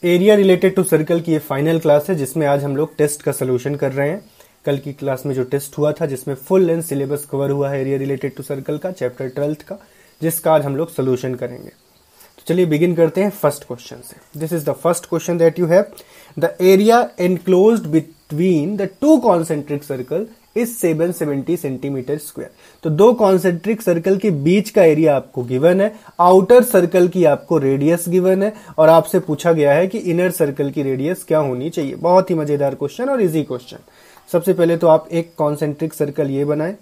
Area related to circle की ये final class है जिसमें आज हम लोग टेस्ट का सोल्यूशन कर रहे हैं। कल की क्लास में जो टेस्ट हुआ था जिसमें फुल लेंथ सिलेबस कवर हुआ है एरिया रिलेटेड टू सर्कल का, चैप्टर 12th का, जिसका आज हम लोग सोल्यूशन करेंगे। तो चलिए बिगिन करते हैं फर्स्ट क्वेश्चन से। This is the first question that you have. The area enclosed between the two concentric circle is 770 centimetre square. तो दो कॉन्सेंट्रिक सर्कल के बीच का एरिया आपको गिवन है, आउटर सर्कल की आपको रेडियस गिवन है और आपसे पूछा गया है कि इनर सर्कल की रेडियस क्या होनी चाहिए। बहुत ही मजेदार क्वेश्चन और इजी क्वेश्चन। सबसे पहले तो आप एक कॉन्सेंट्रिक सर्कल ये बनाएं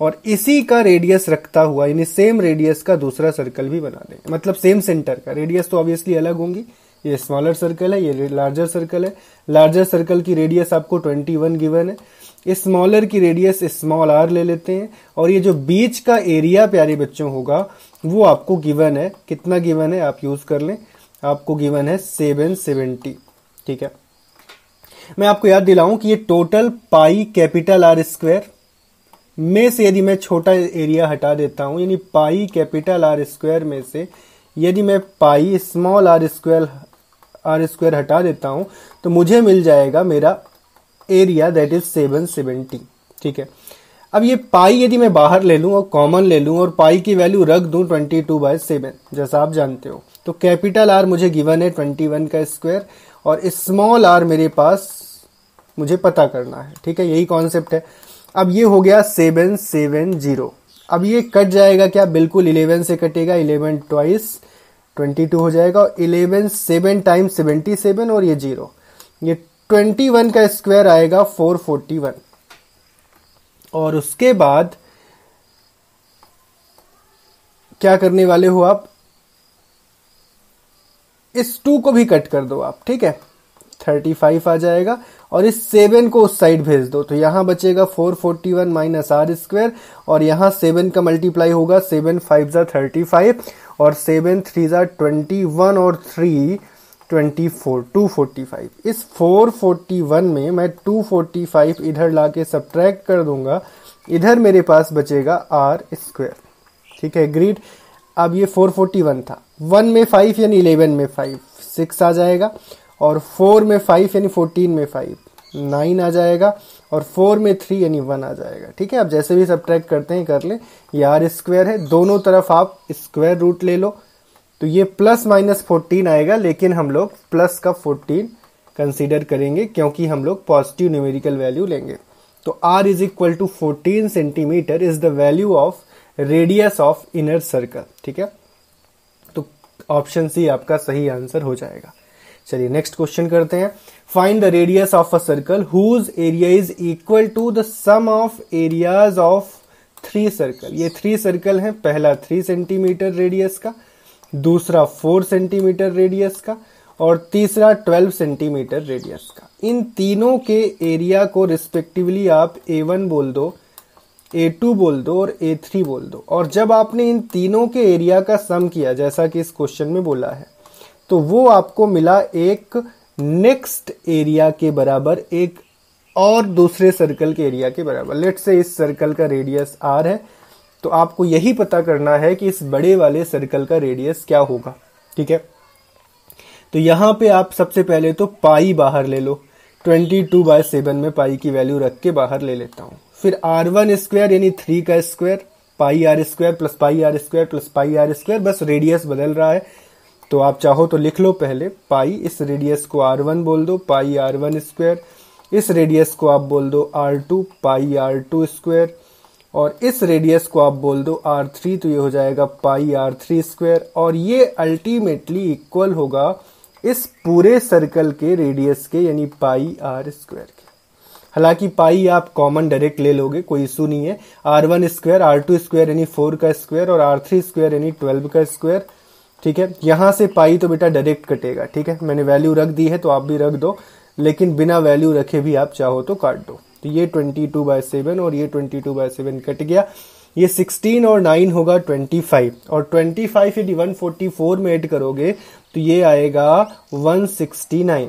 और इसी का रेडियस रखता हुआ यानी सेम रेडियस का दूसरा सर्कल भी बना दें, मतलब सेम सेंटर का। रेडियस तो ऑब्वियसली अलग होंगी, ये स्मॉलर सर्कल है, ये लार्जर सर्कल है। लार्जर सर्कल की रेडियस आपको 21 गिवन है, स्मॉलर की रेडियस स्मॉल आर ले लेते हैं और ये जो बीच का एरिया प्यारे बच्चों होगा वो आपको गिवन है। कितना गिवन है आप यूज कर लें, आपको गिवन है 770। ठीक है, मैं आपको याद दिलाऊं कि ये total pi capital R square में से यदि मैं छोटा एरिया हटा देता हूं, यानी पाई कैपिटल आर स्क्वायर में से यदि मैं पाई स्मॉल आर स्क्वायर हटा देता हूं तो मुझे मिल जाएगा मेरा एरिया दैट इज 770। ठीक है, अब ये पाई यदि मैं बाहर ले लूं और कॉमन ले लूं और पाई की वैल्यू रख दूं 22/7 जैसा आप जानते हो, तो कैपिटल आर मुझे गिवन है 21 का स्क्वायर और स्मॉल आर मेरे पास मुझे पता करना है। ठीक है, यही कॉन्सेप्ट है। अब ये हो गया 770। अब ये कट जाएगा क्या, बिल्कुल 11 से कटेगा, 11 ट्वाइस 22 हो जाएगा और 11 7 टाइम्स 77 और ये 0, ये 21 का स्क्वायर आएगा 441। और उसके बाद क्या करने वाले हो आप, इस 2 को भी कट कर दो आप। ठीक है, 35 आ जाएगा और इस 7 को उस साइड भेज दो तो यहां बचेगा 441 माइनस आर स्क्वायर और यहां 7 का मल्टीप्लाई होगा, 7 5 35 और 7 3 21 और 3 24 245। इस 441 में मैं 245 इधर लाके सब्ट्रैक्ट कर दूंगा, इधर मेरे पास बचेगा आर स्क्वायर। ठीक है, एग्रीड। अब ये 441 था, 1 में 5 यानी 11 में 5 6 आ जाएगा और 4 में 5 यानी 14 में 5 9 आ जाएगा और 4 में 3 यानी 1 आ जाएगा। ठीक है, अब जैसे भी सब्ट्रैक्ट करते हैं कर ले। ये आर स्क्वायर है, दोनों तरफ आप स्क्वायर रूट ले लो तो ये प्लस माइनस 14 आएगा, लेकिन हम लोग प्लस का 14 कंसीडर करेंगे क्योंकि हम लोग पॉजिटिव न्यूमेरिकल वैल्यू लेंगे। तो r is equal to 14 centimetre is the value of radius of inner circle. ठीक है, तो ऑप्शन सी आपका सही आंसर हो जाएगा। चलिए नेक्स्ट क्वेश्चन करते हैं। Find the radius of a circle whose area is equal to the sum of areas of 3 circle. ये 3 सर्कल हैं, पहला 3 सेंटीमीटर रेडियस का, दूसरा 4 सेंटीमीटर रेडियस का और तीसरा 12 सेंटीमीटर रेडियस का। इन तीनों के एरिया को रिस्पेक्टिवली आप A1 बोल दो, A2 बोल दो और A3 बोल दो। और जब आपने इन तीनों के एरिया का सम किया जैसा कि इस क्वेश्चन में बोला है तो वो आपको मिला एक नेक्स्ट एरिया के बराबर, एक और दूसरे सर्कल के एरिया के बराबर। लेट्स से इस सर्कल का रेडियस R है तो आपको यही पता करना है कि इस बड़े वाले सर्कल का रेडियस क्या होगा। ठीक है, तो यहां पे आप सबसे पहले तो पाई बाहर ले लो, 22/7 में पाई की वैल्यू रख के बाहर ले लेता हूं। फिर R1 स्क्वायर यानी 3 का square, pi r square plus pi r square plus pi r square, बस रेडियस बदल रहा है तो आप चाहो तो लिख लो पहले पाई, इस रेडियस को R1 बोल दो पाई R1 स्क्वायर, इस रेडियस को आप बोल दो R2 पाई R2 स्क्वायर और इस रेडियस को आप बोल दो R3 तो ये हो जाएगा पाई R3 स्क्वायर और ये अल्टीमेटली इक्वल होगा इस पूरे सर्कल के रेडियस के यानी पाई R स्क्वायर के। हालांकि पाई आप कॉमन डायरेक्ट ले लोगे, कोई इशू नहीं है। R1 स्क्वायर R2 स्क्वायर यानी 4 का स्क्वायर और R3 स्क्वायर यानी 12 का स्क्वायर। ठीक है, यहां से पाई तो बेटा डायरेक्ट कटेगा। ठीक है, मैंने वैल्यू रख दी है तो आप भी रख दो, लेकिन बिना वैल्यू रखे भी आप चाहो तो काट दो। तो ये 22/7 और ये 22/7 कट गया, ये 16 और 9 होगा 25 और 25 यदि 144 में ऐड करोगे तो ये आएगा 169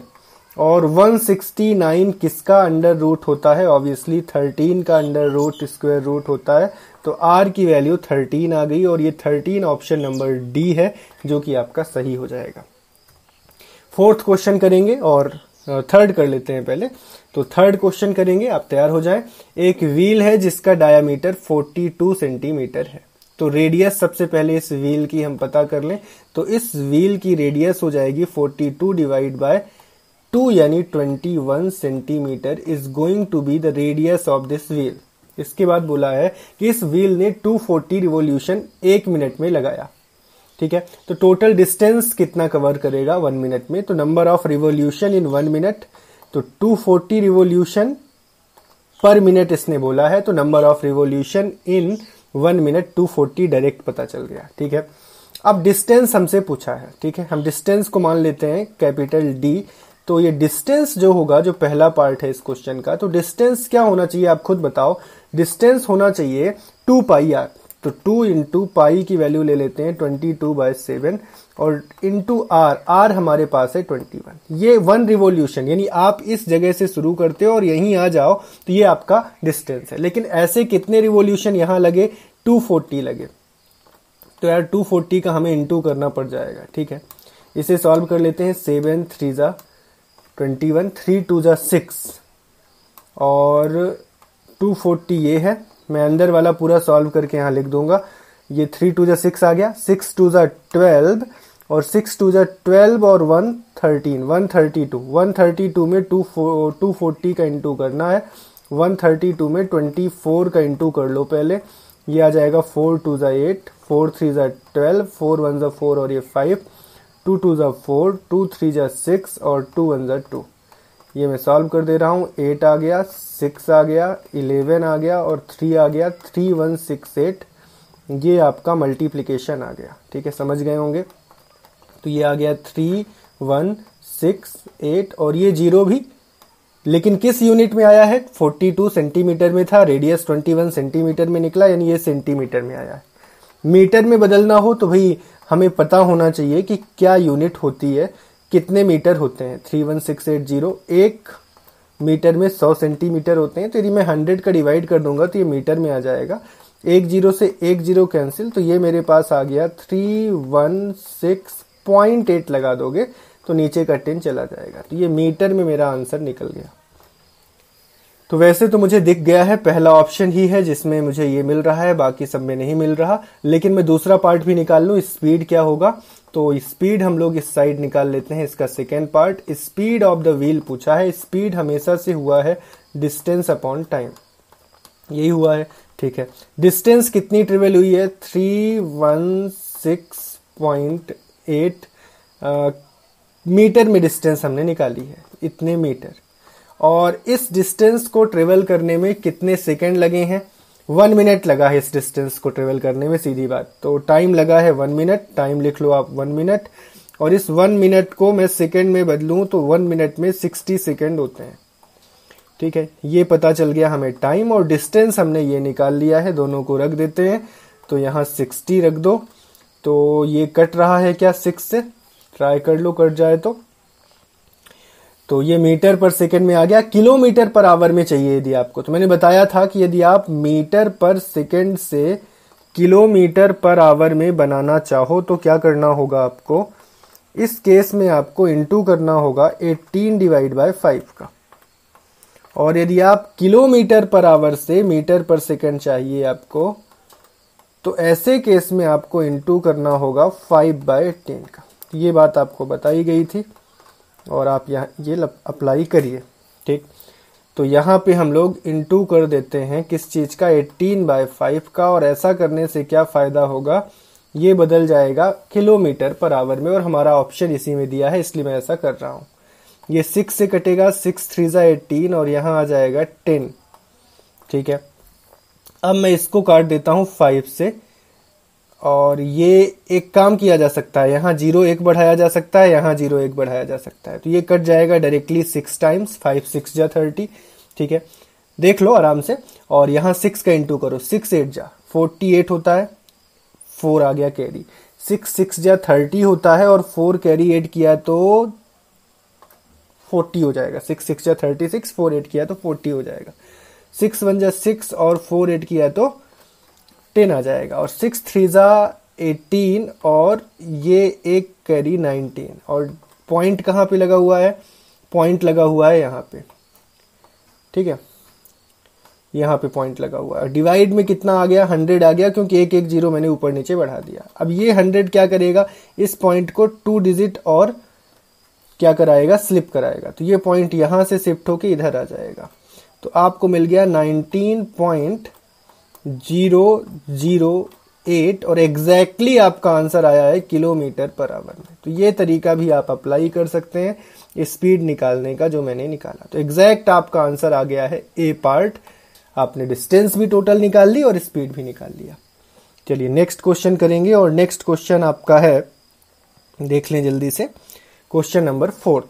और 169 किसका अंडर रूट होता है, ऑब्वियसली 13 का अंडर रूट स्क्वायर रूट होता है। तो r की वैल्यू 13 आ गई और ये 13 ऑप्शन नंबर डी है जो कि आपका सही हो जाएगा। फोर्थ क्वेश्चन करेंगे और थर्ड कर लेते हैं पहले। तो थर्ड क्वेश्चन करेंगे, आप तैयार हो जाएं। एक व्हील है जिसका डायामीटर 42 सेंटीमीटर है। तो रेडियस सबसे पहले इस व्हील की हम पता कर लें। तो इस व्हील की रेडियस हो जाएगी 42 डिवाइड बाय 2 यानी 21 centimetre is going to be the radius of this wheel. इसके बाद बोला है कि इस व्हील ने 240 रिवॉल्यूशन 1 मिनट में लगाया। ठीक है, तो टोटल डिस्टेंस कितना कवर करेगा 1 मिनट में? तो number of revolution in 1 minute, तो 240 रिवॉल्यूशन पर मिनट इसने बोला है, तो number of revolution in 1 minute 240 direct पता चल गया। ठीक है, अब डिस्टेंस हमसे पूछा है। ठीक है, हम डिस्टेंस को मान लेते हैं कैपिटल डी। तो ये डिस्टेंस जो होगा, जो पहला पार्ट है इस क्वेश्चन का, तो डिस्टेंस क्या होना चाहिए आप खुद बताओ। डिस्टेंस होना चाहिए 2 पाई आर। तो 2 इंटू पाई की वैल्यू ले लेते हैं 22/7 और इंटू आर, आर हमारे पास है 21। ये 1 रिवॉल्यूशन, यानी आप इस जगह से शुरू करते हो और यहीं आ जाओ तो ये आपका डिस्टेंस है। लेकिन ऐसे कितने रिवॉल्यूशन यहां लगे? 240 लगे। तो यार 240 का हमें इंटू करना पड़ जाएगा। ठीक है, इसे सॉल्व कर लेते हैं। 7 3 जा 21, 3 2 जा 6 और 240 ये है। मैं अंदर वाला पूरा सॉल्व करके यहां लिख दूंगा। ये 3 2 जा 6 आ गया, 6 2 जा 12 और 6 2 जा 12 और 1 13, 132। 132 में 240 का इंटू करना है। 132 में 24 का इंटू कर लो पहले। ये आ जाएगा 4 2 जा 8, 4 3 जा 12, 4 1 जा 4 और ये 5, 2 2 जा 4, 2 3 जा 6 और 2 1 जा 2। ये मैं सॉल्व कर दे रहा हूं। 8 आ गया, 6 आ गया, 11 आ गया और 3 आ गया। 3168 ये आपका मल्टीप्लिकेशन आ गया। ठीक है, समझ गए होंगे। तो ये आ गया 3168 और ये 0 भी, लेकिन किस यूनिट में आया है? 42 सेंटीमीटर में था, रेडियस 21 सेंटीमीटर में निकला, यानी ये सेंटीमीटर में आया है। मीटर में बदलना हो तो भाई हमें पता होना चाहिए कि क्या यूनिट होती है, कितने मीटर होते हैं। 31680, 1 मीटर में 100 सेंटीमीटर होते हैं। तो यदि मैं 100 का डिवाइड कर दूंगा तो ये मीटर में आ जाएगा। 1 0 से 1 0 कैंसिल, तो ये मेरे पास आ गया 316.8 लगा दोगे तो नीचे का 10 चला जाएगा। तो ये मीटर में मेरा आंसर निकल गया। तो वैसे तो मुझे दिख गया है पहला ऑप्शन ही है जिसमें मुझे ये मिल रहा है, बाकी सब में नहीं मिल रहा। लेकिन मैं दूसरा पार्ट भी निकाल लूं, स्पीड क्या होगा। तो स्पीड हम लोग इस साइड निकाल लेते हैं। इसका second part, speed of the wheel पूछा है। स्पीड हमेशा से हुआ है डिस्टेंस अपॉन टाइम, यही हुआ है। ठीक है, डिस्टेंस कितनी ट्रेवल हुई है? 316.8 मीटर में डिस्टेंस हमने निकाली है, इतने मीटर। और इस डिस्टेंस को ट्रेवल करने में कितने सेकंड लगे हैं? 1 मिनट लगा है इस डिस्टेंस को ट्रेवल करने में, सीधी बात। तो टाइम लगा है 1 मिनट, टाइम लिख लो आप 1 मिनट। और इस 1 मिनट को मैं सेकंड में बदलूं तो 1 मिनट में 60 सेकंड होते हैं। ठीक है, ये पता चल गया हमें टाइम, और डिस्टेंस हमने ये निकाल लिया है। दोनों को रख देते हैं, तो यहाँ 60 रख दो। तो ये कट रहा है क्या 6 से? ट्राई कर लो, कट जाए तो ये मीटर पर सेकंड में आ गया। किलोमीटर पर आवर में चाहिए यदि आपको, तो मैंने बताया था कि यदि आप मीटर पर सेकंड से किलोमीटर पर आवर में बनाना चाहो तो क्या करना होगा आपको? इस केस में आपको इंटू करना होगा 18 डिवाइड बाय 5 का। और यदि आप किलोमीटर पर आवर से मीटर पर सेकंड चाहिए आपको, तो ऐसे केस में आपको इंटू करना होगा 5/10 का। ये बात आपको बताई गई थी और आप यहाँ ये अप्लाई करिए। ठीक, तो यहाँ पे हम लोग इंटू कर देते हैं किस चीज का? 18/5 का। और ऐसा करने से क्या फायदा होगा? ये बदल जाएगा किलोमीटर पर आवर में, और हमारा ऑप्शन इसी में दिया है, इसलिए मैं ऐसा कर रहा हूँ। ये 6 से कटेगा, 6 3 जा 18 और यहाँ आ जाएगा 10। ठीक है, अब मैं इसको काट देता हूँ 5 से, और ये एक काम किया जा सकता है, यहाँ 0 1 बढ़ाया जा सकता है, यहाँ 0 1 बढ़ाया जा सकता है। तो ये कट जाएगा डायरेक्टली 6 टाइम्स, 5 6 जा 30। ठीक है, देख लो आराम से। और यहाँ 6 का इंटू करो, 6 8 जा 48 होता है, 4 आ गया कैरी। 6 6 जा 30 होता है और 4 कैरी 8 किया तो 40 हो जाएगा। 6 6 जा 36, 4 8 किया तो 40 हो जाएगा। 6 1 जा 6 और 4 8 किया तो 10 आ जाएगा। और 6 3 जा 18 और ये एक कैरी 19 और पॉइंट कहाँ पे लगा हुआ है, पॉइंट लगा हुआ है यहाँ पे, ठीक है, यहाँ पे पॉइंट लगा हुआ है। डिवाइड में कितना आ गया, 100 आ गया, क्योंकि एक एक जीरो मैंने ऊपर नीचे बढ़ा दिया। अब ये 100 क्या करेगा, इस पॉइंट को 2 डिजिट और क्या कराएगा, स्लिप कराएगा। तो ये पॉइंट यहां से शिफ्ट होके इधर आ जाएगा। तो आपको मिल गया 19.008 और एग्जैक्टली आपका आंसर आया है किलोमीटर पर आवर में। तो ये तरीका भी आप अप्लाई कर सकते हैं स्पीड निकालने का जो मैंने निकाला। तो एग्जैक्ट आपका आंसर आ गया है ए पार्ट। आपने डिस्टेंस भी टोटल निकाल ली और स्पीड भी निकाल लिया। चलिए नेक्स्ट क्वेश्चन करेंगे, और नेक्स्ट क्वेश्चन आपका है, देख लें जल्दी से, question number 4।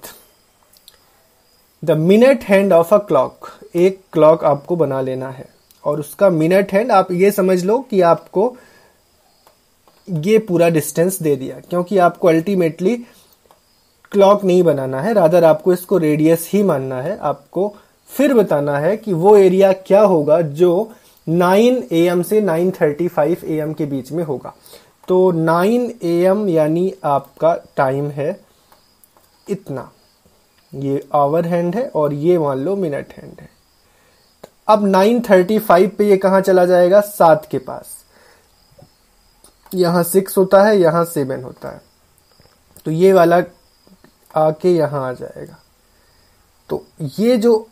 The minute hand of a clock. एक क्लॉक आपको बना लेना है और उसका मिनट हैंड आप ये समझ लो कि आपको ये पूरा डिस्टेंस दे दिया, क्योंकि आपको अल्टीमेटली क्लॉक नहीं बनाना है, रादर आपको इसको रेडियस ही मानना है। आपको फिर बताना है कि वो एरिया क्या होगा जो 9 AM से 9:35 AM के बीच में होगा। तो 9 AM यानी आपका टाइम है इतना, ये आवर हैंड है और ये मान लो मिनट हैंड है। अब 9:35 पे ये कहां चला जाएगा, 7 के पास। यहां 6 होता है, यहां 7 होता है, तो ये वाला आके यहां आ जाएगा। तो ये जो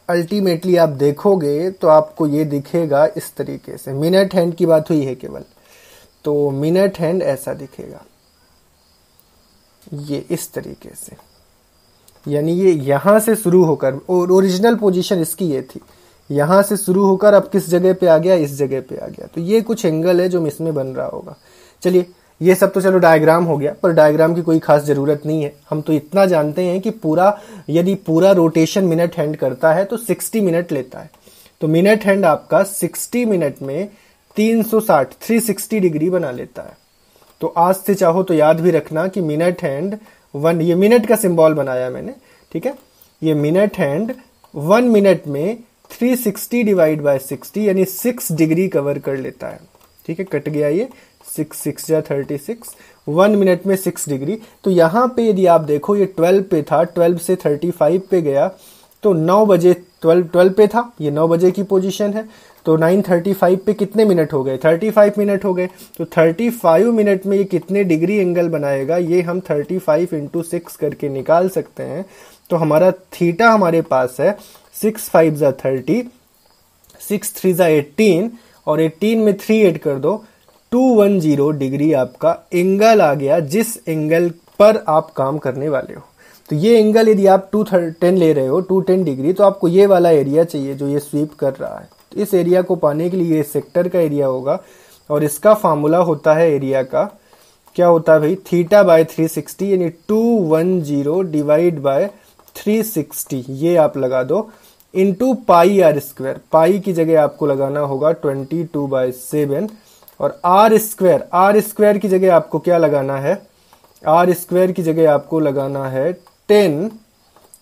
अल्टीमेटली आप देखोगे तो आपको ये दिखेगा इस तरीके से। मिनट हैंड की बात हुई है केवल, तो मिनट हैंड ऐसा दिखेगा, ये इस तरीके से, यानी ये यहां से शुरू होकर, और ओरिजिनल पोजीशन इसकी ये थी, यहां से शुरू होकर अब किस जगह पे आ गया, इस जगह पे आ गया। तो ये कुछ एंगल है जो इसमें बन रहा होगा। चलिए ये सब तो चलो डायग्राम हो गया, पर डायग्राम की कोई खास जरूरत नहीं है। हम तो इतना जानते हैं कि यदि पूरा रोटेशन मिनट हैंड करता है तो 60 मिनट लेता है। तो मिनट हैंड आपका 60 मिनट में 360 डिग्री बना लेता है। तो आज से चाहो तो याद भी रखना कि मिनट हैंड 1, ये मिनट का सिंबल बनाया मैंने, ठीक है, ये मिनट हैंड 1 मिनट में 360 डिवाइड बाय 60 यानी 6 डिग्री कवर कर लेता है। ठीक है, कट गया ये, 6 या 36, 1 मिनट में 6 डिग्री। तो यहां पे यदि आप देखो ये 12 पे था, 12 से 35 पे गया, तो 9 बजे 12 पे था, ये 9 बजे की पोजीशन है। तो 9:35 पे कितने मिनट हो गए, 35 मिनट हो गए। तो 35 मिनट में ये कितने डिग्री एंगल बनाएगा, ये हम 35 × 6 करके निकाल सकते हैं। तो हमारा थीटा हमारे पास है 6 5 = 30, 6 3 = 18 और 18 में 3 ऐड कर दो, 210 डिग्री आपका एंगल आ गया, जिस एंगल पर आप काम करने वाले हो। तो ये एंगल यदि आप 210 ले रहे हो, 210 डिग्री, तो आपको ये वाला एरिया चाहिए जो ये स्वीप कर रहा है। तो इस एरिया को पाने के लिए ये सेक्टर का एरिया होगा, और इसका फार्मूला होता है एरिया का, क्या होता है भाई, थीटा बाय 360 यानी 210 डिवाइड बाय 360, ये आप लगा दो, इंटू पाई आर स्क्वायर। पाई की जगह आपको लगाना होगा 22/7, और आर स्क्वायर की जगह आपको क्या लगाना है, आर स्क्वायर की जगह आपको लगाना है 10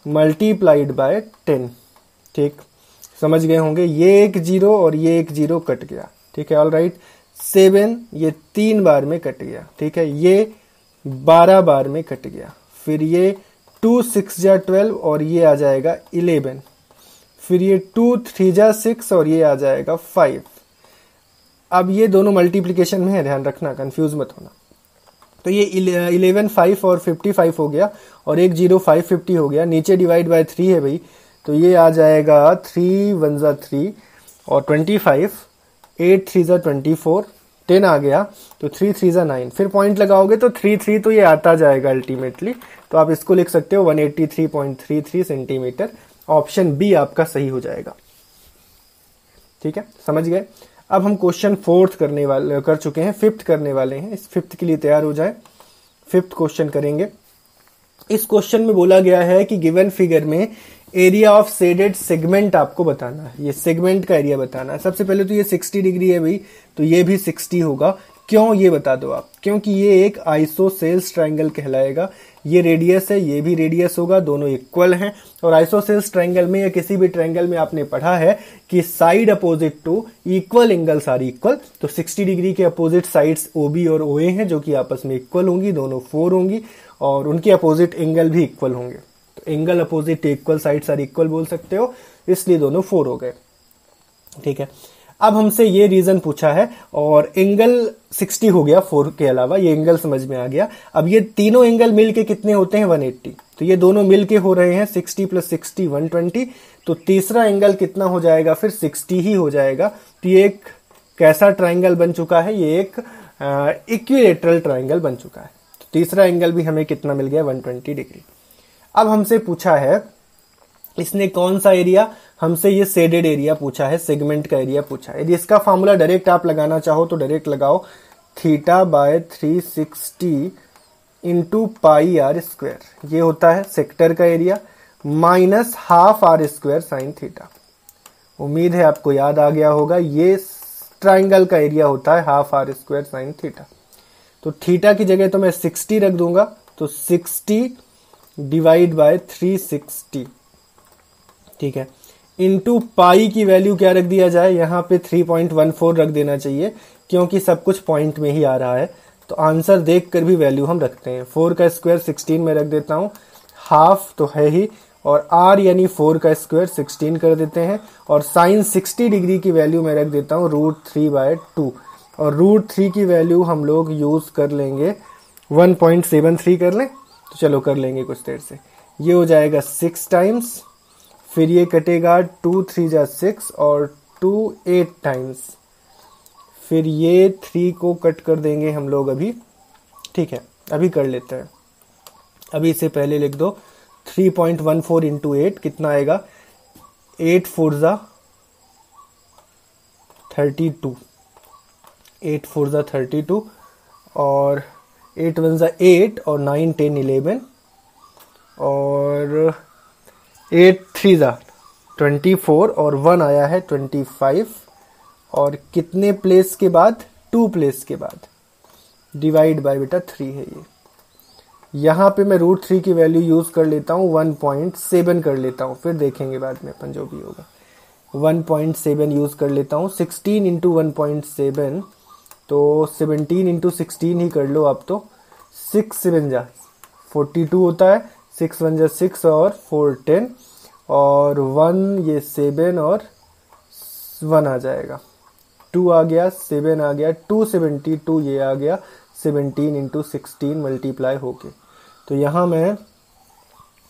मल्टीप्लाइड बाय 10। ठीक, समझ गए होंगे। ये एक जीरो और ये एक जीरो कट गया, ठीक है, ऑल राइट। 7 ये 3 बार में कट गया, ठीक है, ये 12 बार में कट गया। फिर ये 2 6 = 12 और ये आ जाएगा 11। फिर ये 2 3 = 6 और ये आ जाएगा 5। अब ये दोनों मल्टीप्लिकेशन में है, ध्यान रखना, कंफ्यूज मत होना। तो ये 11 5 और 55 हो गया, और एक जीरो 550 हो गया। नीचे डिवाइड बाय 3 है भाई, तो ये आ जाएगा 3 1 = 3 और 25, 8 3 = 24, 10 आ गया, तो 3 3 = 9। फिर पॉइंट लगाओगे तो 3 3 तो ये आता जाएगा अल्टीमेटली। तो आप इसको लिख सकते हो 183.33 सेंटीमीटर। ऑप्शन बी आपका सही हो जाएगा। ठीक है, समझ गए। अब हम क्वेश्चन 4th करने वाले कर चुके हैं, 5th करने वाले हैं। इस 5th के लिए तैयार हो जाए। 5th क्वेश्चन करेंगे। इस क्वेश्चन में बोला गया है कि गिवन फिगर में एरिया ऑफ शेडेड सेगमेंट आपको बताना है। ये सेगमेंट का एरिया बताना है। सबसे पहले तो ये 60 डिग्री है भाई, तो ये भी 60 होगा। क्यों, ये बता दो आप। क्योंकि ये एक आइसोसेल्स ट्रायंगल कहलाएगा। ये रेडियस है, ये भी रेडियस होगा, दोनों इक्वल हैं। और आइसोसेल्स ट्रायंगल में या किसी भी ट्रायंगल में आपने पढ़ा है कि side opposite to equal angles are equal. तो 60 डिग्री के अपोजिट साइड्स OB और OA हैं, जो कि आपस में इक्वल होंगी, दोनों 4 होंगी। और उनके अपोजिट एंगल भी इक्वल होंगे। तो angle opposite equal, sides are equal बोल सकते हो, इसलिए दोनों 4 हो गए। ठीक है, अब हमसे ये रीजन पूछा है और एंगल 60 हो गया 4 के अलावा, ये एंगल समझ में आ गया। अब ये तीनों एंगल मिलके कितने होते हैं 180, तो ये दोनों मिलके हो रहे हैं 60 + 60 120। तो तीसरा एंगल कितना हो जाएगा फिर 60 ही हो जाएगा। तो ये एक कैसा ट्राइंगल बन चुका है, ये एक इक्विलेटरल ट्राइंगल बन चुका है। तो तीसरा एंगल भी हमें कितना मिल गया 120 डिग्री। अब हमसे पूछा है इसने कौन सा एरिया, हमसे ये शेडेड एरिया पूछा है, सेगमेंट का एरिया पूछा है। यदि इसका फॉर्मूला डायरेक्ट आप लगाना चाहो तो डायरेक्ट लगाओ, θ/360 इंटू पाई आर स्क्वायर, ये होता है सेक्टर का area, minus half r square sine theta. उम्मीद है आपको याद आ गया होगा, ये ट्राइंगल का एरिया होता है half r square sine theta. तो थीटा की जगह तो मैं 60 रख दूंगा, तो 60 डिवाइड बाय 360, ठीक है, इंटू पाई की वैल्यू क्या रख दिया जाए, यहां पे 3.14 रख देना चाहिए क्योंकि सब कुछ पॉइंट में ही आ रहा है। तो आंसर देख कर भी वैल्यू हम रखते हैं। 4 का स्क्वायर 16 में रख देता हूं, हाफ तो है ही, और r यानी 4 का स्क्वायर 16 कर देते हैं, और साइन 60 डिग्री की वैल्यू में रख देता हूं √3/2, और √3 की वैल्यू हम लोग यूज कर लेंगे 1.73 कर लें, तो चलो कर लेंगे कुछ देर से। ये हो जाएगा 6 टाइम्स, फिर ये कटेगा 2 3 जा 6 और 2 8 टाइम्स, फिर ये 3 को कट कर देंगे हम लोग अभी। ठीक है, अभी कर लेते हैं। अभी इसे पहले लिख दो, 3.14 इंटू 8 कितना आएगा, 8 4 जा 32, 8 4 जा 32, और 8 1 जा 8 और 9 10 11, और 8 3 जा 24 और 1 आया है 25, और कितने प्लेस के बाद, 2 प्लेस के बाद, डिवाइड बाय बेटा 3 है ये। यहां पे मैं √3 की वैल्यू यूज कर लेता हूं, 1.7 कर लेता हूं, फिर देखेंगे बाद में अपन जो भी होगा। 1.7 यूज कर लेता हूं, 16 इंटू 1.7, तो 17 इंटू 16 ही कर लो आप, तो 6 7 जा 42 होता है, 6 1 जा 6 और 4 10, और 1 ये 7 और 1 आ जाएगा, 2 आ गया, 7 आ गया, 272 ये आ गया, 17 इंटू 16 मल्टीप्लाई होके। तो यहां मैं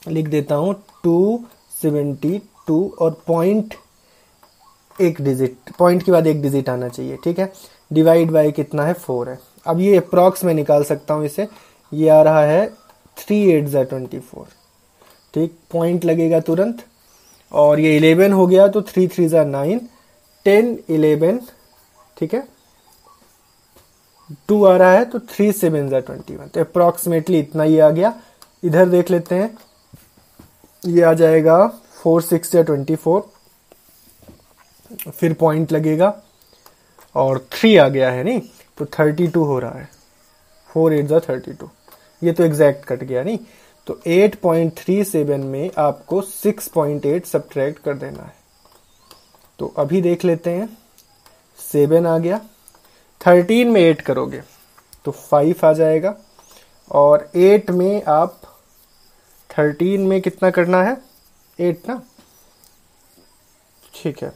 लिख देता हूं 272, और पॉइंट एक डिजिट, पॉइंट के बाद एक डिजिट आना चाहिए, ठीक है। डिवाइड बाय कितना है 4 है। अब ये अप्रॉक्स में निकाल सकता हूं इसे, ये आ रहा है 3 8 जा 24, ठीक, पॉइंट लगेगा तुरंत, और ये 11 हो गया, तो 3 3 जा 9, 10 11, ठीक है, 2 आ रहा है, तो 3 7 जा 21, तो अप्रॉक्सीमेटली इतना ही आ गया। इधर देख लेते हैं, ये आ जाएगा 4 6 जा 24, फिर पॉइंट लगेगा, और 3 आ गया है, नहीं तो 32 हो रहा है, 4 8 जा 32, ये तो एग्जैक्ट कट गया, नहीं तो 8.37 में आपको 6.8 सब्ट्रैक्ट कर देना है। तो अभी देख लेते हैं, 7 आ गया, 13 में 8 करोगे तो 5 आ जाएगा, और 8 में आप 13 में कितना करना है, 8 ना, ठीक है,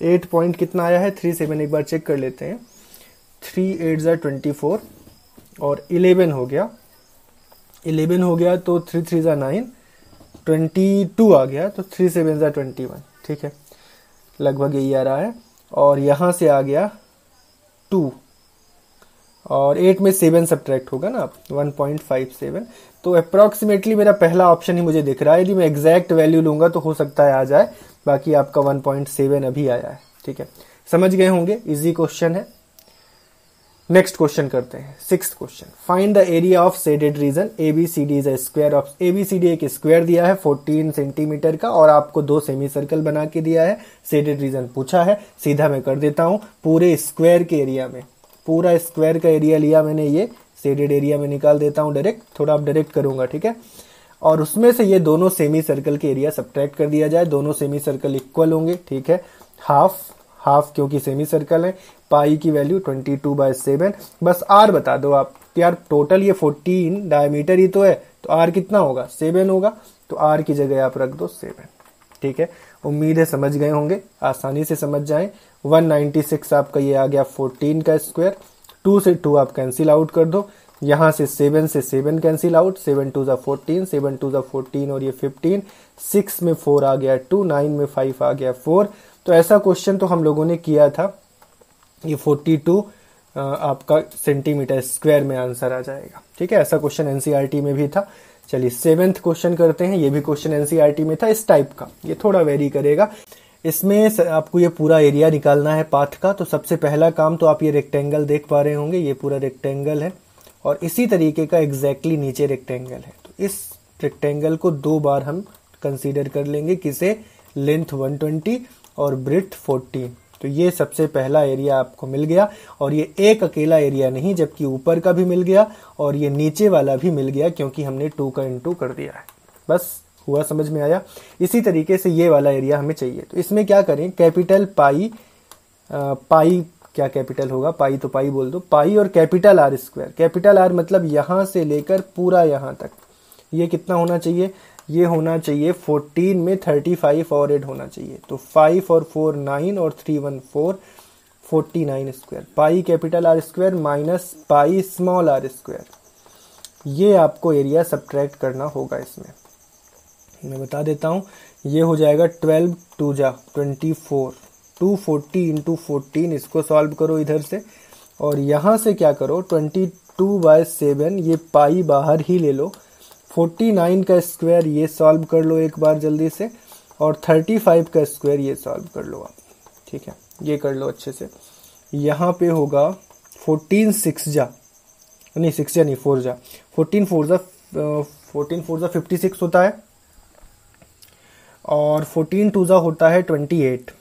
8 पॉइंट कितना आया है 37, एक बार चेक कर लेते हैं, 3 8 जा 24, और 11 हो गया, 11 हो गया, तो 3 3 जा 9, 22 आ गया, तो 3 7 जा 21, ठीक है, लगभग यही आ रहा है, और यहां से आ गया 2, और 8 में 7 सब्ट्रैक्ट होगा ना, 1.57, तो अप्रॉक्सीमेटली मेरा पहला ऑप्शन ही मुझे दिख रहा है। यदि मैं एग्जैक्ट वैल्यू लूंगा तो हो सकता है आ जाए, बाकी आपका 1.7 अभी आया है, ठीक है, समझ गए होंगे, इजी क्वेश्चन है। नेक्स्ट क्वेश्चन करते हैं, 6th question, find the area of shaded region ABCD is a square of, ABCD एक स्क्वायर दिया है 14 सेंटीमीटर का, और आपको 2 सेमी सर्कल बना के दिया है, शेडेड रीजन पूछा है। सीधा मैं कर देता हूं, पूरे स्क्वायर के एरिया में, पूरा स्क्वायर का एरिया लिया मैंने, ये शेडेड एरिया में निकाल देता हूं डायरेक्ट, थोड़ा आप डायरेक्ट करूंगा, ठीक है, और उसमें से ये दोनों सेमी सर्कल के एरिया सब्ट्रैक्ट कर दिया जाए, दोनों सेमी सर्कल इक्वल होंगे, ठीक है, हाफ हाफ क्योंकि सेमी सर्कल है, पाई की वैल्यू 22/7, बस आर बता दो आप यार, टोटल ये 14 डायमीटर ही तो है, तो तो आर कितना होगा 7 होगा, तो आर की जगह आप रख दो 7। ठीक है, उम्मीद है समझ गए होंगे, आसानी से समझ जाएं। 196 आपका ये आ गया 14 का स्क्वायर, 2 से 2 आप कैंसिल आउट कर दो, यहाँ से 7 से 7 कैंसिल आउट, 7 2 14, 7 2 14 और ये 15, 6 में 4 आ गया 2, 9 में 5 आ गया 4। तो ऐसा क्वेश्चन तो हम लोगों ने किया था, ये 42 आपका सेंटीमीटर स्क्वायर में आंसर आ जाएगा। ठीक है, ऐसा क्वेश्चन एनसीईआरटी में भी था। चलिए 7th क्वेश्चन करते हैं, ये भी क्वेश्चन एनसीईआरटी में था इस टाइप का, ये थोड़ा वेरी करेगा। इसमें आपको ये पूरा एरिया निकालना है पाथ का। तो सबसे पहला काम तो आप ये रेक्टेंगल देख पा रहे होंगे, ये पूरा रेक्टेंगल है और इसी तरीके का एग्जैक्टली नीचे रेक्टेंगल है। तो इस रेक्टेंगल को 2 बार हम कंसीडर कर लेंगे, किसे, लेंथ 120 और ब्रेड्थ 14। तो ये सबसे पहला एरिया आपको मिल गया, और ये एक अकेला एरिया नहीं, जबकि ऊपर का भी मिल गया और ये नीचे वाला भी मिल गया, क्योंकि हमने 2 का इंटू कर दिया है। बस हुआ, समझ में आया। इसी तरीके से ये वाला एरिया हमें चाहिए। तो इसमें क्या करें, कैपिटल पाई, पाई क्या कैपिटल होगा, पाई तो पाई बोल दो, पाई और capital R square. Capital R मतलब यहां से लेकर पूरा यहां तक, ये कितना होना चाहिए, ये होना चाहिए 14 में 35 और ऐड होना चाहिए। तो 5 और 4 9 और 3 1 4, 49 square. Pi capital R square minus pi small r square, ये आपको एरिया सब्ट्रैक्ट करना होगा। इसमें मैं बता देता हूं, ये हो जाएगा 12 2 जा 24, 240 इंटू 14, इसको सॉल्व करो इधर से, और यहां से क्या करो 22/7, ये पाई बाहर ही ले लो, 49 का स्क्वायर ये सॉल्व कर लो एक बार जल्दी से, और 35 का स्क्वायर ये सॉल्व कर लो आप। ठीक है, ये कर लो अच्छे से। यहाँ पे होगा 14 6 जा नहीं 6 जा नहीं 4 जा, 14 4 जा 56 होता है, और 14 2 जा होता है 28,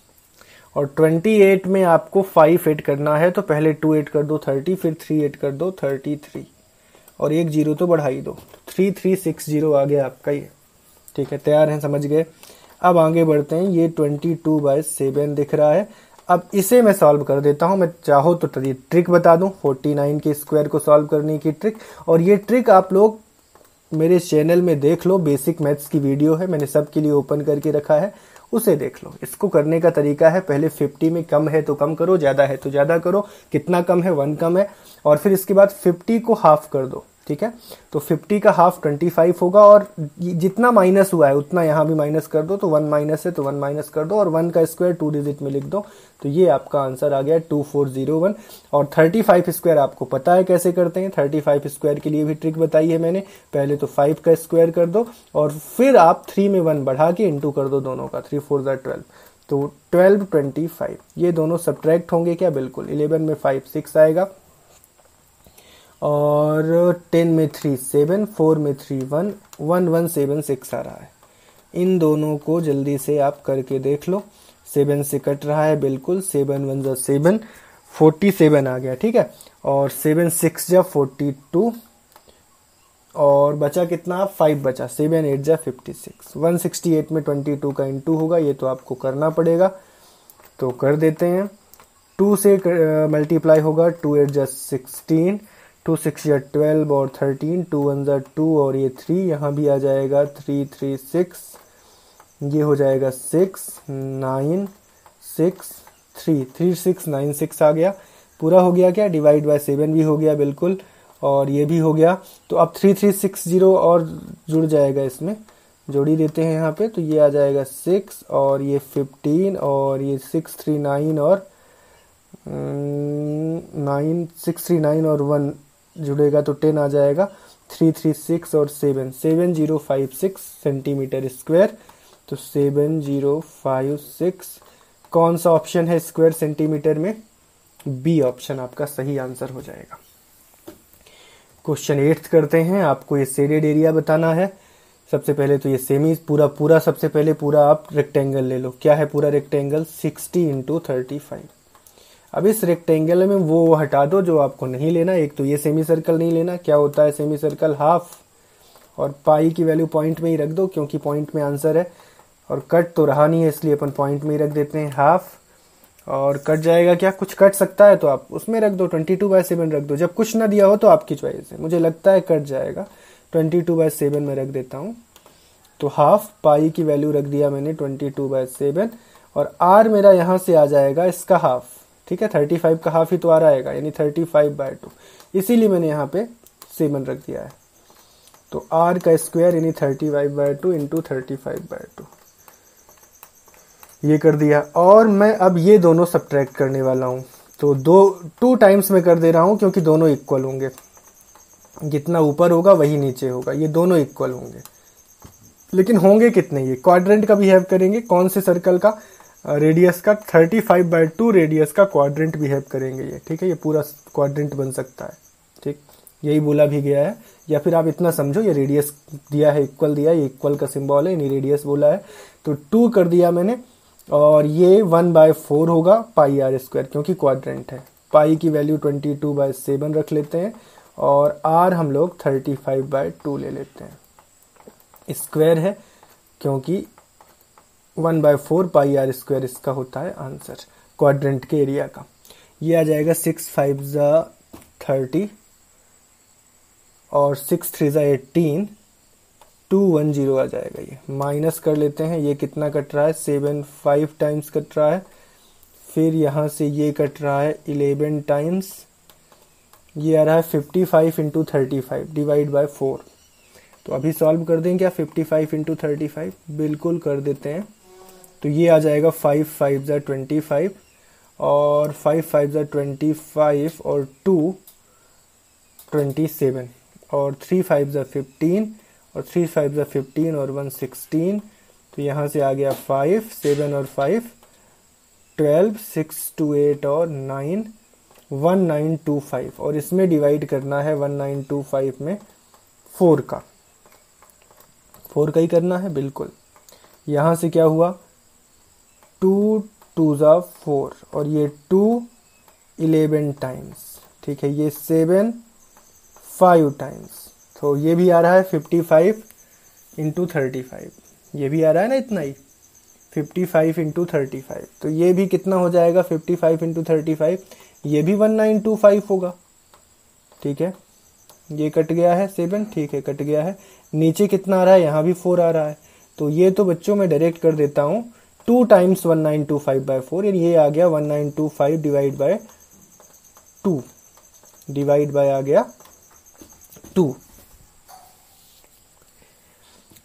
और 28 में आपको 5 ऐड करना है। तो पहले 2 ऐड कर दो 30, फिर 3 ऐड कर दो 33, और एक जीरो तो बढ़ा ही दो, 3360 आ गया आपका ये। ठीक है, तैयार हैं, समझ गए। अब आगे बढ़ते हैं, ये 22/7 दिख रहा है। अब इसे मैं सॉल्व कर देता हूं, मैं चाहो तो ट्रिक बता दूं, 49 के स्क्वायर को सॉल्व करने की ट्रिक। और ये ट्रिक आप लोग मेरे चैनल में देख लो, बेसिक मैथ्स की वीडियो है, मैंने सबके लिए ओपन करके रखा है, उसे देख लो। इसको करने का तरीका है, पहले 50 में कम है तो कम करो, ज्यादा है तो ज्यादा करो। कितना कम है, 1 कम है, और फिर इसके बाद 50 को हाफ कर दो। ठीक है, तो 50 का हाफ 25 होगा, और जितना माइनस हुआ है उतना यहाँ भी माइनस कर दो। तो 1 माइनस है तो 1 माइनस कर दो, और 1 का स्क्वायर 2 डिजिट में लिख दो। तो ये आपका आंसर आ गया 2401। और 35 स्क्वायर आपको पता है कैसे करते हैं, 35 स्क्वायर के लिए भी ट्रिक बताई है मैंने। पहले तो 5 का स्क्वायर कर दो, और फिर आप 3 में 1 बढ़ा के इंटू कर दो दोनों का, 3 4 12, तो 12 25। ये दोनों सब्ट्रैक्ट होंगे क्या, बिल्कुल। 11 में 5 6 आएगा, और 10 में 3 7, 4 में 3 1, 1 1 7 6 आ रहा है। इन दोनों को जल्दी से आप करके देख लो, 7 से कट रहा है बिल्कुल, 7 1 7, 47 आ गया। ठीक है, और 7 6 जा 42, और बचा कितना, 5 बचा, 7 8 जा 56, 168 में 22 का इंटू होगा, ये तो आपको करना पड़ेगा, तो कर देते हैं। 2 से मल्टीप्लाई होगा, 2 8 जा 16, 2 6 या 12 और 13, 2 1 जा 2 और ये 3, यहाँ भी आ जाएगा 3 3 6, ये हो जाएगा 6 9 6 3 3 6 9 6 आ गया। पूरा हो गया क्या, डिवाइड बाय 7 भी हो गया बिल्कुल, और ये भी हो गया। तो अब 3360 और जुड़ जाएगा, इसमें जोड़ ही देते हैं यहाँ पे, तो ये आ जाएगा 6 और ये 15 और ये 639 और 9 639 और 1 जुड़ेगा तो 10 आ जाएगा। 336 और 7 7056 सेंटीमीटर स्क्वायर। तो 7056 कौन सा ऑप्शन है स्क्वायर सेंटीमीटर में, बी ऑप्शन आपका सही आंसर हो जाएगा। क्वेश्चन 8 करते हैं, आपको ये शेडेड एरिया बताना है। सबसे पहले तो ये सेमी पूरा सबसे पहले पूरा आप रेक्टेंगल ले लो। क्या है पूरा रेक्टेंगल, 60 इंटू 35। अब इस रेक्टेंगल में वो हटा दो जो आपको नहीं लेना। एक तो ये सेमी सर्कल नहीं लेना, क्या होता है सेमी सर्कल, हाफ, और पाई की वैल्यू पॉइंट में ही रख दो क्योंकि पॉइंट में आंसर है, और कट तो रहा नहीं है इसलिए अपन पॉइंट में ही रख देते हैं हाफ। और कट जाएगा क्या, कुछ कट सकता है तो आप उसमें रख दो, 22/7 रख दो। जब कुछ ना दिया हो तो आपकी चॉइस है, मुझे लगता है कट जाएगा 22/7 में रख देता हूँ। तो हाफ पाई की वैल्यू रख दिया मैंने 22/7 और r मेरा यहाँ से आ जाएगा इसका हाफ, ठीक है, 35 का हाफ ही तो आ आएगा यानी 35/2, इसीलिए मैंने यहाँ पे 7 रख दिया है। तो r का स्क्वायर यानी 35/2 इंटू 35/2 ये कर दिया। और मैं अब ये दोनों सब्ट्रैक्ट करने वाला हूँ, तो 2 टाइम्स में कर दे रहा हूँ क्योंकि दोनों इक्वल होंगे, जितना ऊपर होगा वही नीचे होगा, ये दोनों इक्वल होंगे। लेकिन होंगे कितने, ये क्वाड्रेंट का बिहेव करेंगे, कौन से सर्कल का, रेडियस का, 35/2 रेडियस का क्वाड्रेंट बिहेव करेंगे ये, ठीक है, ये पूरा क्वाड्रेंट बन सकता है, ठीक, यही बोला भी गया है। या फिर आप इतना समझो ये रेडियस दिया है, इक्वल दिया है, ये इक्वल का सिंबल है, यानी रेडियस बोला है, तो 2 कर दिया मैंने। और ये 1/4 होगा पाई r स्क्वायर, क्योंकि क्वाड्रेंट है। पाई की वैल्यू 22/7 रख लेते हैं और r हम लोग 35/2 ले लेते हैं, स्क्वायर है क्योंकि 1/4 पाई r स्क्वायर इसका होता है आंसर क्वाड्रेंट के एरिया का। ये आ जाएगा 6 5 30 और 6 3 18, 210 आ जाएगा। ये माइनस कर लेते हैं, ये कितना कट रहा है, 7 5 टाइम्स कट रहा है, फिर यहाँ से ये कट रहा है 11 टाइम्स, ये आ रहा है 55 इंटू 35 डिवाइड बाय 4। तो अभी सॉल्व कर दें क्या 55 इंटू 35, बिल्कुल कर देते हैं। तो ये आ जाएगा 5 5 25 और 5 5 25 और 2 27 और 3 5 15 और 3 5 15 और 1 16। तो यहाँ से आ गया 5 7 और 5 12 6 2 8 और 9 1925 और इसमें डिवाइड करना है 1925 में 4 का ही करना है बिल्कुल। यहाँ से क्या हुआ 2 2 4 और ये 2 11 टाइम्स, ठीक है, ये 7 5 टाइम्स, तो ये भी आ रहा है 55 इंटू 35, ये भी आ रहा है ना इतना ही 55 इंटू 35। तो ये भी कितना हो जाएगा 55 इंटू 35, ये भी 1925 होगा, ठीक है, ये कट गया है 7, ठीक है कट गया है। नीचे कितना आ रहा है, यहाँ भी 4 आ रहा है, तो ये तो बच्चों में डायरेक्ट कर देता हूँ 2 टाइम्स 1925/4, यानी ये आ गया 1925 डिवाइड बाय 2, डिवाइड बाय आ गया 2।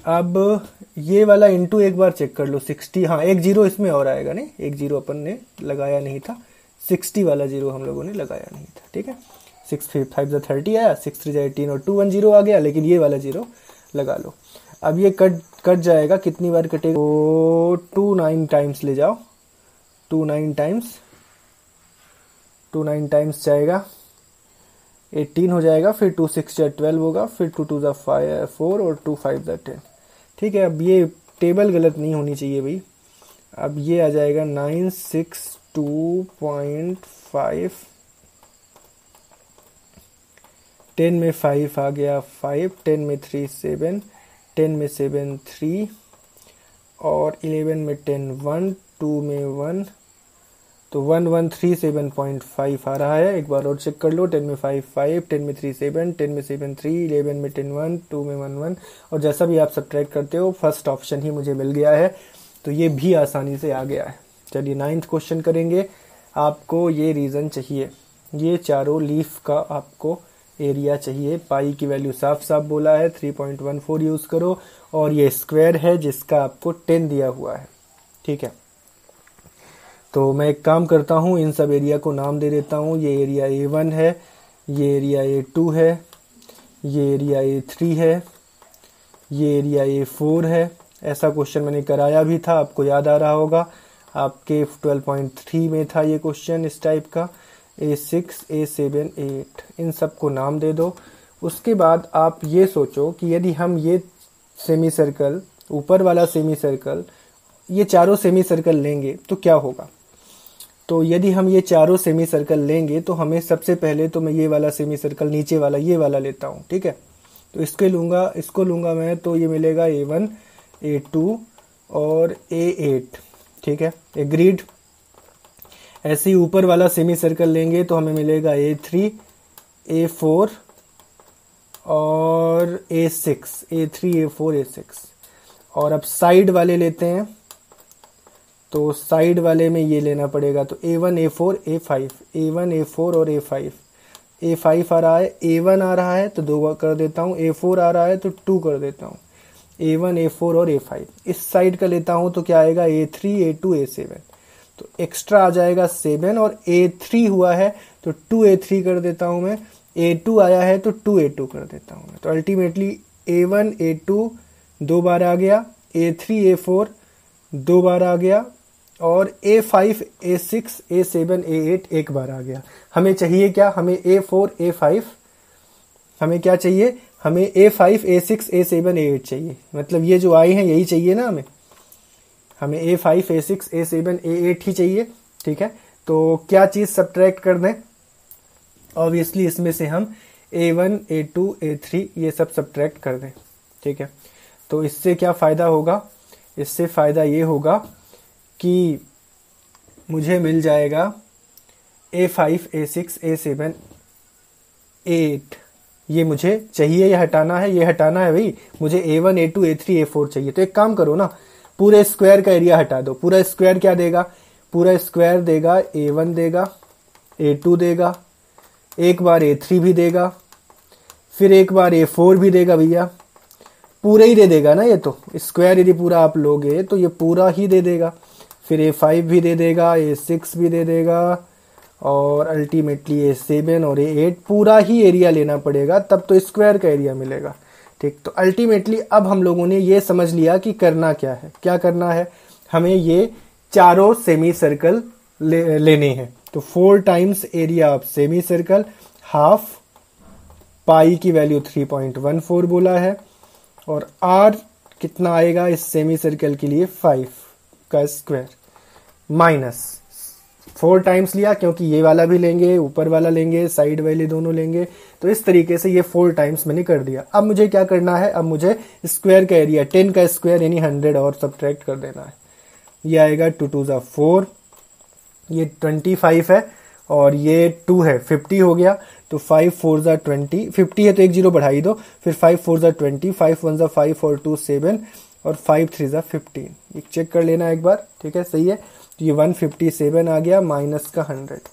अब ये वाला इंटू एक बार चेक कर लो 60, हाँ एक जीरो इसमें और आएगा, नहीं एक जीरो अपन ने लगाया नहीं था, 60 वाला जीरो हम लोगों ने लगाया नहीं था, ठीक है। 6 5 30 आया, 6 3 18 और 210 आ गया, लेकिन ये वाला जीरो लगा लो। अब ये कट जाएगा, कितनी बार कटेगा, तो 2 9 टाइम्स ले जाओ, 2 9 टाइम्स जाएगा 18 हो जाएगा, फिर 2 6 12 होगा, फिर 2 2 4 और 2 5 10, ठीक है। अब ये टेबल गलत नहीं होनी चाहिए भाई। अब ये आ जाएगा 962.5, 10 में 5 आ गया 5, 10 में 3 7, 10 में 7 3 और 11 में 10 1, 2 में 1, तो 1137.5 आ रहा है। एक बार और चेक कर लो, 10 में 5 5, 10 में 3 7, 10 में 7 3, 11 में 10 1, 2 में 1 1 और जैसा भी आप सब्ट्रैक्ट करते हो फर्स्ट ऑप्शन ही मुझे मिल गया है, तो ये भी आसानी से आ गया है। चलिए 9th क्वेश्चन करेंगे। आपको ये रीज़न चाहिए, ये चारों लीफ का आपको एरिया चाहिए। पाई की वैल्यू साफ साफ बोला है 3.14 यूज़ करो और ये स्क्वायर है जिसका आपको 10 दिया हुआ है, ठीक है। तो मैं एक काम करता हूँ, इन सब एरिया को नाम दे देता हूँ। ये एरिया A1 है, ये एरिया A2 है, ये एरिया A3 है, ये एरिया A4 है। ऐसा क्वेश्चन मैंने कराया भी था, आपको याद आ रहा होगा, आपके 12.3 में था ये क्वेश्चन इस टाइप का। A6 A7 A8 इन सब को नाम दे दो। उसके बाद आप ये सोचो कि यदि हम ये सेमी सर्कल, ऊपर वाला सेमी सर्कल, ये चारों सेमी सर्कल लेंगे तो क्या होगा। तो यदि हम ये चारों सेमी सर्कल लेंगे तो हमें सबसे पहले तो मैं ये वाला सेमी सर्कल, नीचे वाला ये वाला लेता हूँ, ठीक है। तो इसको लूँगा मैं, तो ये मिलेगा A1 A2 और A8, ठीक है, एग्रीड। ऐसे ही ऊपर वाला सेमी सर्कल लेंगे तो हमें मिलेगा A3 A4 और A6, A3, A4, A6। और अब साइड वाले लेते हैं, तो साइड वाले में ये लेना पड़ेगा, तो A1, A4, A5, A1, A4 और A5। A5 आ रहा है, A1 आ रहा है तो 2 कर देता हूँ, A4 आ रहा है तो 2 कर देता हूँ। A1, A4 और A5 इस साइड का लेता हूँ तो क्या आएगा, A3, A2, A7। तो एक्स्ट्रा आ जाएगा 7, और A3 हुआ है तो 2A3 कर देता हूँ मैं, A2 आया है तो 2A2 कर देता हूँ मैं। तो अल्टीमेटली A1, A2 2 बार आ गया, A3, A4 2 बार आ गया, और A5, A6, A7, A8 1 बार आ गया। हमें चाहिए क्या, हमें A4, A5, हमें क्या चाहिए, हमें A5, A6, A7, A8 चाहिए। मतलब ये जो आए हैं यही चाहिए ना हमें A5, A6, A7, A8 ही चाहिए। ठीक है, तो क्या चीज़ सब्ट्रैक्ट कर दें, ऑब्वियसली इसमें से हम A1, A2, A3 ये सब सब्ट्रैक्ट कर दें। ठीक है, तो इससे क्या फ़ायदा होगा, इससे फ़ायदा ये होगा कि मुझे मिल जाएगा A5, A6, A7, A8। ये मुझे चाहिए, ये हटाना है, ये हटाना है भाई, मुझे A1, A2, A3, A4 चाहिए। तो एक काम करो ना, पूरे स्क्वायर का एरिया हटा दो। पूरा स्क्वायर क्या देगा, पूरा स्क्वायर देगा A1 देगा, A2 देगा, एक बार A3 भी देगा, फिर एक बार A4 भी देगा भैया, पूरे ही दे देगा ना। ये तो स्क्वायर यदि पूरा आप लोगे तो ये पूरा ही दे देगा। फिर A5 भी दे देगा, A6 भी दे देगा, और अल्टीमेटली A7 और A8 पूरा ही एरिया लेना पड़ेगा, तब तो स्क्वायर का एरिया मिलेगा। ठीक, तो अल्टीमेटली अब हम लोगों ने ये समझ लिया कि करना क्या है। क्या करना है, हमें ये चारों सेमी सर्कल लेने हैं। तो 4 times area of semi circle, half, pi की वैल्यू 3.14 बोला है, और r कितना आएगा इस सेमी सर्कल के लिए, 5 का स्क्वायर, माइनस 4 टाइम्स लिया क्योंकि ये वाला भी लेंगे, ऊपर वाला लेंगे, साइड वाले दोनों लेंगे। तो इस तरीके से ये 4 टाइम्स मैंने कर दिया। अब मुझे क्या करना है, अब मुझे स्क्वायर का एरिया 10 का स्क्वायर यानी 100 और सब्ट्रैक्ट कर देना है। ये आएगा 2 2 4, ये 25 है, और ये 2 है, 50 हो गया। तो 5 4 20, 50 है तो एक 0 बढ़ाई दो, फिर 5 4 20, 5 1 5 और 2 7, और 5 3 15। ये चेक कर लेना एक बार, ठीक है, सही है। तो ये 157 आ गया माइनस का 100।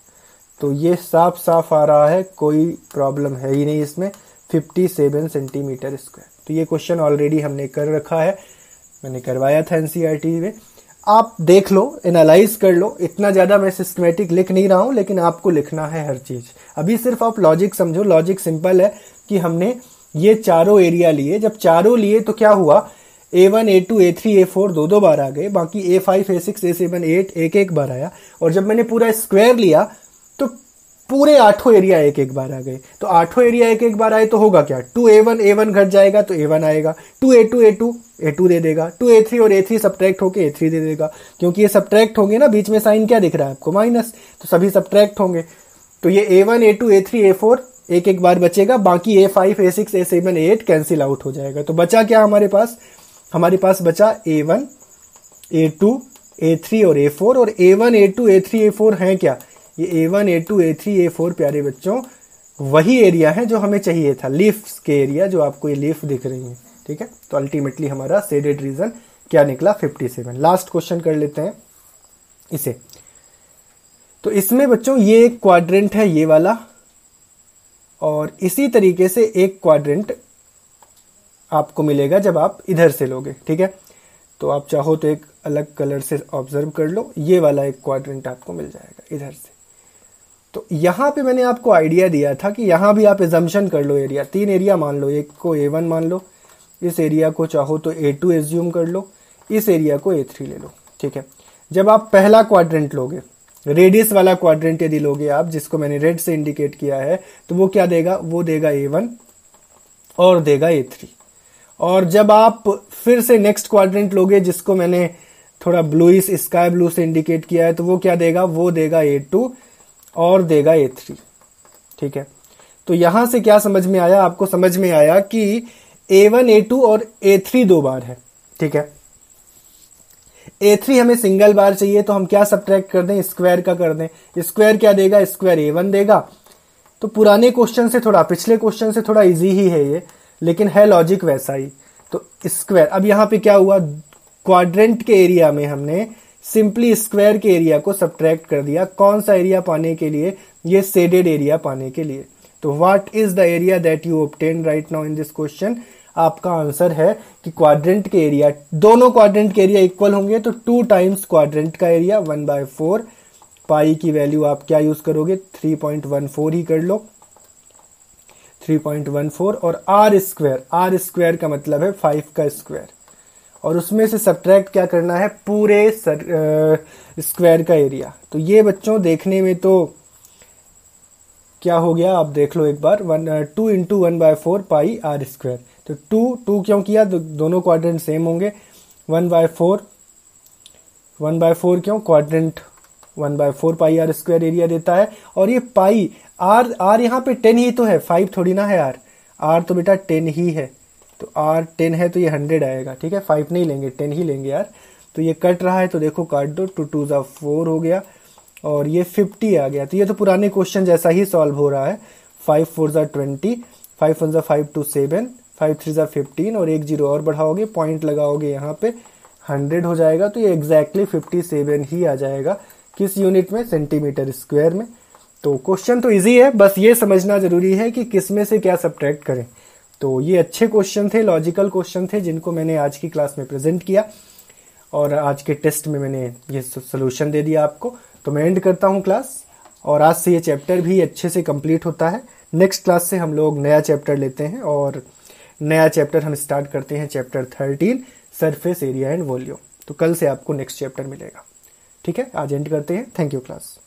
तो ये साफ साफ आ रहा है, कोई प्रॉब्लम है ही नहीं इसमें, 57 सेंटीमीटर स्क्वायर। तो ये क्वेश्चन ऑलरेडी हमने कर रखा है, मैंने करवाया था एनसीईआरटी में। आप देख लो, एनालाइज कर लो। इतना ज़्यादा मैं सिस्टमेटिक लिख नहीं रहा हूँ, लेकिन आपको लिखना है हर चीज़। अभी सिर्फ आप लॉजिक समझो। लॉजिक सिंपल है कि हमने ये चारों एरिया लिए, जब चारों लिए तो क्या हुआ, A1, A2, A3, A4 दो बार आ गए, बाकी A5, A6, A7, A8 एक बार आया। और जब मैंने पूरा स्क्वायर लिया तो पूरे 8 एरिया एक बार आ गए। तो 8 एरिया एक बार आए तो होगा क्या, 2A1, A1 घट जाएगा तो A1 आएगा, 2A2, A2 दे देगा, 2A3 और A3 सब्ट्रैक्ट होके A3 दे देगा। क्योंकि ये सब्ट्रैक्ट होंगे ना, बीच में साइन क्या दिख रहा है आपको, माइनस, तो सभी सब्ट्रैक्ट होंगे। तो ये A1, A2, A3, A4 एक बार बचेगा, बाकी A5, A6, A7, A8 cancel out हो जाएगा। तो बचा क्या हमारे पास, हमारे पास बचा A1, A2, A3 और A4। और A1, A2, A3, A4 हैं क्या, ये A1, A2, A3, A4 प्यारे बच्चों वही एरिया है जो हमें चाहिए था, लीफ्स के एरिया, जो आपको ये लीफ दिख रही है। ठीक है, तो अल्टीमेटली हमारा शेडेड रीजन क्या निकला, 57। लास्ट क्वेश्चन कर लेते हैं इसे। तो इसमें बच्चों ये एक क्वाड्रेंट है ये वाला, और इसी तरीके से एक क्वाड्रेंट आपको मिलेगा जब आप इधर से लोगे। ठीक है, तो आप चाहो तो एक अलग कलर से ऑब्जर्व कर लो, ये वाला एक क्वाड्रेंट आपको मिल जाएगा इधर से। तो यहां पे मैंने आपको आइडिया दिया था कि यहां भी आप एजम्पशन कर लो एरिया, 3 एरिया मान लो, एक को A1 मान लो, इस एरिया को चाहो तो A2 एज्यूम कर लो, इस एरिया को A3 ले लो। ठीक है, जब आप पहला क्वाड्रेंट लोगे, रेडियस वाला क्वाड्रेंट यदि लोगे आप, जिसको मैंने रेड से इंडिकेट किया है, तो वो क्या देगा, वो देगा A1 और देगा A3। और जब आप फिर से नेक्स्ट क्वाड्रेंट लोगे, जिसको मैंने थोड़ा ब्लूइश स्काई ब्लू से इंडिकेट किया है, तो वो क्या देगा, वो देगा A2 और देगा A3। ठीक है, तो यहां से क्या समझ में आया, आपको समझ में आया कि A1, A2 और A3 दो बार है। ठीक है, A3 हमें सिंगल बार चाहिए, तो हम क्या सब्ट्रैक्ट कर दें, स्क्वायर का कर दें। स्क्वायर क्या देगा, स्क्वायर A1 देगा, तो पुराने क्वेश्चन से थोड़ा, पिछले क्वेश्चन से थोड़ा इजी ही है ये, लेकिन है लॉजिक वैसा ही। तो स्क्वायर, अब यहाँ पे क्या हुआ, क्वाड्रेंट के एरिया में हमने सिंपली स्क्वायर के एरिया को सब्ट्रैक्ट कर दिया। कौन सा एरिया पाने के लिए, ये शेडेड एरिया पाने के लिए। तो what is the area that you obtain right now in this question, आपका आंसर है कि क्वाड्रेंट के एरिया, दोनों क्वाड्रेंट के एरिया इक्वल होंगे तो 2 टाइम्स क्वाड्रेंट का एरिया 1/4। पाई की वैल्यू आप क्या यूज करोगे, 3.14 ही कर लो, 3.14। और आर स्क्वायर का मतलब है 5 का स्क्वायर, और उसमें से सब्ट्रैक्ट क्या करना है, पूरे स्क्वायर का एरिया। तो ये बच्चों देखने में तो क्या हो गया, आप देख लो एक बार, 2 × 1/4 पाई आर स्क्वायर। तो 2 क्यों किया, दोनों क्वाड्रेंट सेम होंगे। 1/4 क्यों, quadrant 1/4 pi r square area देता है। और ये पाई आर यहाँ पे 10 ही तो है, 5 थोड़ी ना है आर तो बेटा 10 ही है। तो आर 10 है तो ये 100 आएगा, ठीक है, 5 नहीं लेंगे, 10 ही लेंगे यार। तो ये कट रहा है तो देखो काट दो, 2 2 = 4 हो गया, और ये 50 आ गया। तो ये तो पुराने क्वेश्चन जैसा ही सॉल्व हो रहा है। 5 4 = 20, 5 1 = 5 2 7, 5 3 = 15, और 1 0 और बढ़ाओगे, पॉइंट लगाओगे यहाँ पे, 100 हो जाएगा। तो ये एग्जैक्टली 57 ही आ जाएगा। किस यूनिट में, सेंटीमीटर स्क्वायर में। तो क्वेश्चन तो इजी है, बस ये समझना जरूरी है कि किस में से क्या सब्ट्रैक्ट करें। तो ये अच्छे क्वेश्चन थे, लॉजिकल क्वेश्चन थे, जिनको मैंने आज की क्लास में प्रेजेंट किया, और आज के टेस्ट में मैंने ये सोल्यूशन दे दिया आपको। तो मैं एंड करता हूँ क्लास, और आज से ये चैप्टर भी अच्छे से कंप्लीट होता है। नेक्स्ट क्लास से हम लोग नया चैप्टर लेते हैं, और नया चैप्टर हम स्टार्ट करते हैं, chapter 13, surface area and volume. तो कल से आपको नेक्स्ट चैप्टर मिलेगा, ठीक है। आज एंड करते हैं, थैंक यू क्लास।